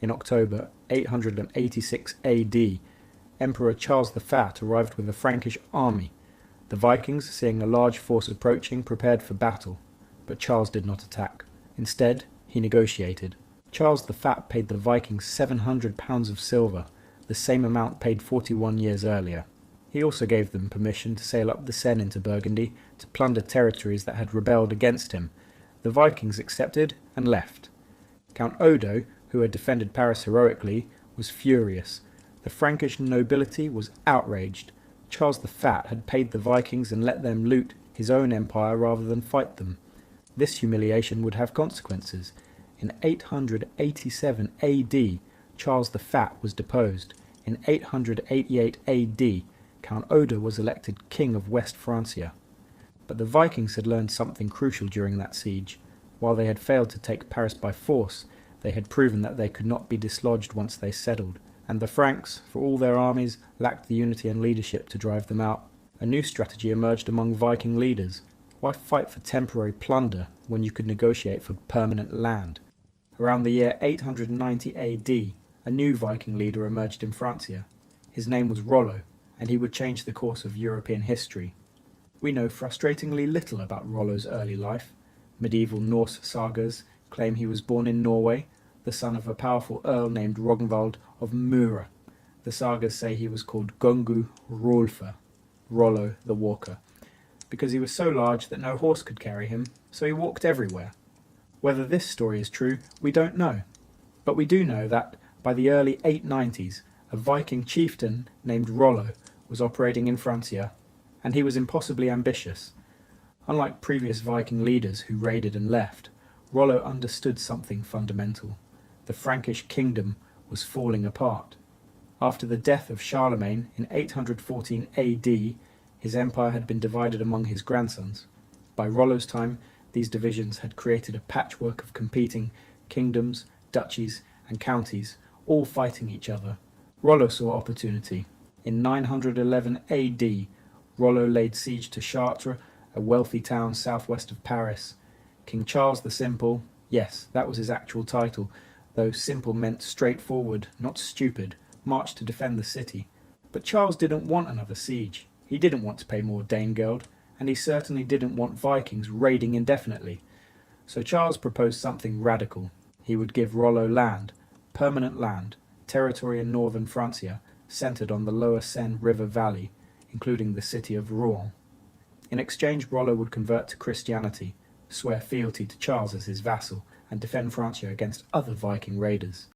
In October 886 AD, Emperor Charles the Fat arrived with a Frankish army. The Vikings, seeing a large force approaching, prepared for battle, but Charles did not attack. Instead, he negotiated. Charles the Fat paid the Vikings 700 pounds of silver, the same amount paid 41 years earlier. He also gave them permission to sail up the Seine into Burgundy to plunder territories that had rebelled against him. The Vikings accepted and left. Count Odo, who had defended Paris heroically, was furious. The Frankish nobility was outraged. Charles the Fat had paid the Vikings and let them loot his own empire rather than fight them. This humiliation would have consequences. In 887 AD, Charles the Fat was deposed. In 888 AD, Count Odo was elected King of West Francia. But the Vikings had learned something crucial during that siege. While they had failed to take Paris by force, they had proven that they could not be dislodged once they settled, and the Franks, for all their armies, lacked the unity and leadership to drive them out. A new strategy emerged among Viking leaders. Why fight for temporary plunder when you could negotiate for permanent land? Around the year 890 AD, a new Viking leader emerged in Francia. His name was Rollo, and he would change the course of European history. We know frustratingly little about Rollo's early life. Medieval Norse sagas claim he was born in Norway, the son of a powerful earl named Rognvald of Mura. The sagas say he was called Gungu Rolfa, Rollo the Walker, because he was so large that no horse could carry him, so he walked everywhere. Whether this story is true, we don't know. But we do know that, by the early 890s, a Viking chieftain named Rollo was operating in Francia, and he was impossibly ambitious. Unlike previous Viking leaders who raided and left, Rollo understood something fundamental. The Frankish kingdom was falling apart. After the death of Charlemagne in 814 AD, his empire had been divided among his grandsons. By Rollo's time, these divisions had created a patchwork of competing kingdoms, duchies, and counties, all fighting each other. Rollo saw opportunity. In 911 AD, Rollo laid siege to Chartres, a wealthy town southwest of Paris. King Charles the Simple, yes, that was his actual title, though simple meant straightforward, not stupid, marched to defend the city. But Charles didn't want another siege. He didn't want to pay more Danegeld, and he certainly didn't want Vikings raiding indefinitely. So Charles proposed something radical. He would give Rollo land, permanent land, territory in northern Francia, centered on the lower Seine River valley, including the city of Rouen. In exchange, Rollo would convert to Christianity, swear fealty to Charles as his vassal, and defend Francia against other Viking raiders.